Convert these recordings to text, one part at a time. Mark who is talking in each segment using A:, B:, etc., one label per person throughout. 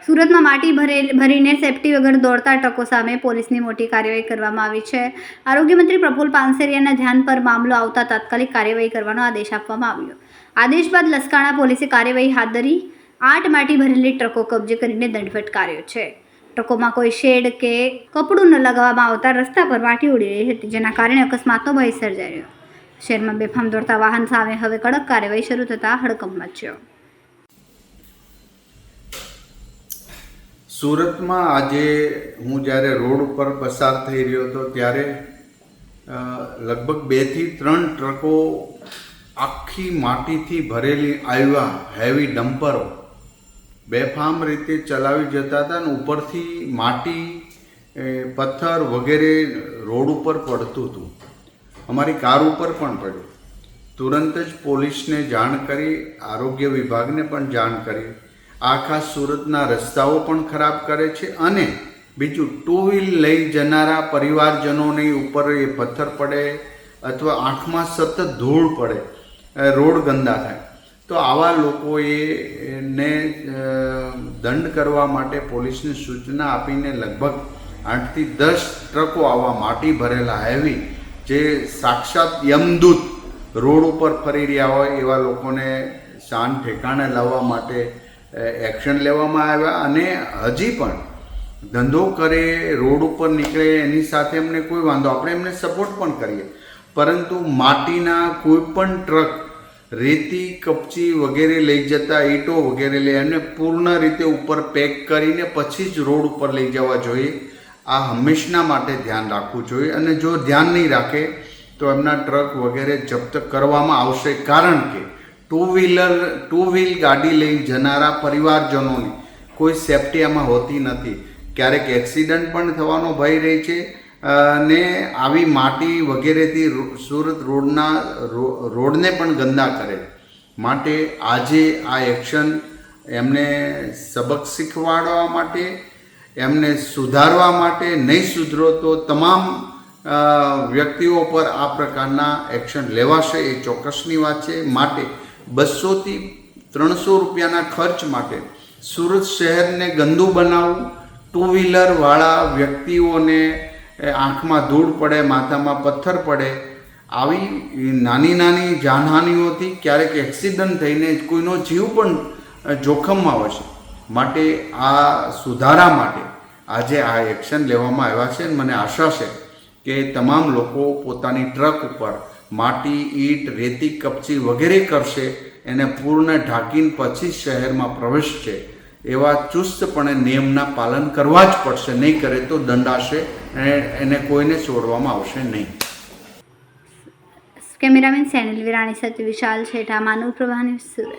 A: સુરતમાં માટી ભરીને સેફટી વગર દોડતા ટ્રકો સામે પોલીસની મોટી કાર્યવાહી કરવામાં આવી છે. આરોગ્ય મંત્રી પ્રફુલ પાનસેરિયાના ધ્યાન પર મામલો આવતા તાત્કાલિક કાર્યવાહી કરવાનો આદેશ આપવામાં આવ્યો. આદેશ બાદ લસકાણા પોલીસે કાર્યવાહી હાથ ધરી 8 માટી ભરેલી ટ્રકો કબજે કરીને દંડ ફટકાર્યો છે. ટ્રકોમાં કોઈ શેડ કે કપડું ન લગાવવામાં આવતા રસ્તા પર માટી ઉડી રહી હતી, જેના કારણે અકસ્માતનો ભય સર્જાયો. શહેરમાં બેફામ દોડતા વાહન સામે હવે કડક કાર્યવાહી શરૂ થતાં હડકંપ મચ્યો.
B: સુરતમાં આજે હું જ્યારે રોડ ઉપર પસાર થઈ રહ્યો હતો ત્યારે લગભગ 2 થી 3 ટ્રકો આખી માટીથી ભરેલી આવ્યા હેવી ડમ્પરો બેફામ રીતે ચલાવી જતા હતા અને ઉપરથી માટી પથ્થર વગેરે રોડ ઉપર પડતું હતું. અમારી કાર ઉપર પણ પડ્યું. તુરંત જ પોલીસને જાણ કરી, આરોગ્ય વિભાગને પણ જાણ કરી. આખા સુરતના રસ્તાઓ પણ ખરાબ કરે છે અને બીજું 2 વ્હીલ લઈ જનારા પરિવારજનોની ઉપર એ પથ્થર પડે અથવા આંખમાં સતત ધૂળ પડે, રોડ ગંદા થાય. તો આવા લોકોએ દંડ કરવા માટે પોલીસને સૂચના આપીને લગભગ 8 થી 10 ટ્રકો આવા માટી ભરેલા હેવી જે સાક્ષાત યમદૂત રોડ ઉપર ફરી રહ્યા હોય એવા લોકોને શાન ઠેકાણે લાવવા માટે એક્શન લેવામાં આવ્યા. અને હજી પણ ધંધો કરે, રોડ ઉપર નીકળે એની સાથે અમને કોઈ વાંધો, આપણે એમને સપોર્ટ પણ કરીએ, પરંતુ માટીના કોઈ પણ ટ્રક રેતી, કપચી વગેરે લઈ જતા, ઈંટો વગેરે લઈ અને પૂર્ણ રીતે ઉપર પેક કરીને પછી જ રોડ ઉપર લઈ જવા જોઈએ. આ હંમેશના માટે ધ્યાન રાખવું જોઈએ અને જો ધ્યાન નહીં રાખે તો એમના ટ્રક વગેરે જપ્ત કરવામાં આવશે. કારણ કે 2 વ્હીલ ગાડી લઈ જનારા પરિવારજનોની કોઈ સેફટી આમાં હોતી નથી. ક્યારેક એક્સિડન્ટ પણ થવાનો ભય રહે છે અને આવી માટી વગેરેથી સુરત રોડને પણ ગંદા કરે. માટે આજે આ એક્શન એમને સબક શીખવાડવા માટે, એમને સુધારવા માટે, નહીં સુધરો તો તમામ વ્યક્તિઓ પર આ પ્રકારના એક્શન લેવાશે એ ચોક્કસની વાત છે. માટે 200 થી 300 રૂપિયાના ખર્ચ માટે સુરત શહેરને ગંદુ બનાવવું, 2 વ્હીલરવાળા વ્યક્તિઓને આંખમાં ધૂળ પડે, માથામાં પથ્થર પડે, આવી નાની નાની જાનહાનિઓથી ક્યારેક એક્સિડન્ટ થઈને કોઈનો જીવ પણ જોખમમાં આવશે. માટે આ સુધારા માટે આજે આ એક્શન લેવામાં આવ્યા છે. મને આશા છે કે તમામ લોકો પોતાની ટ્રક ઉપર માટી, ઈંટ, રેતી, કપચી વગેરે કરશે, એને પૂર્ણ ઢાંકીને પછી શહેરમાં પ્રવેશશે. એવા ચુસ્તપણે નિયમના પાલન કરવા જ પડશે. નહીં કરે તો દંડાશે અને એને કોઈને છોડવામાં આવશે નહીં.
A: કેમેરામેન સેનિલ વિરાણી સાથે વિશાલ છેઠા, માનવ પ્રભા ન્યૂઝ, સુરત.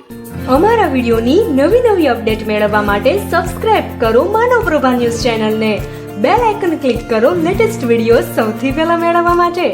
C: અમારા વિડીયોની નવી અપડેટ મેળવવા માટે સબસ્ક્રાઇબ કરો માનવ પ્રભા ન્યૂઝ ચેનલને. બેલ આઇકન ક્લિક કરો લેટેસ્ટ વિડીયો સૌથી પહેલા મેળવવા માટે.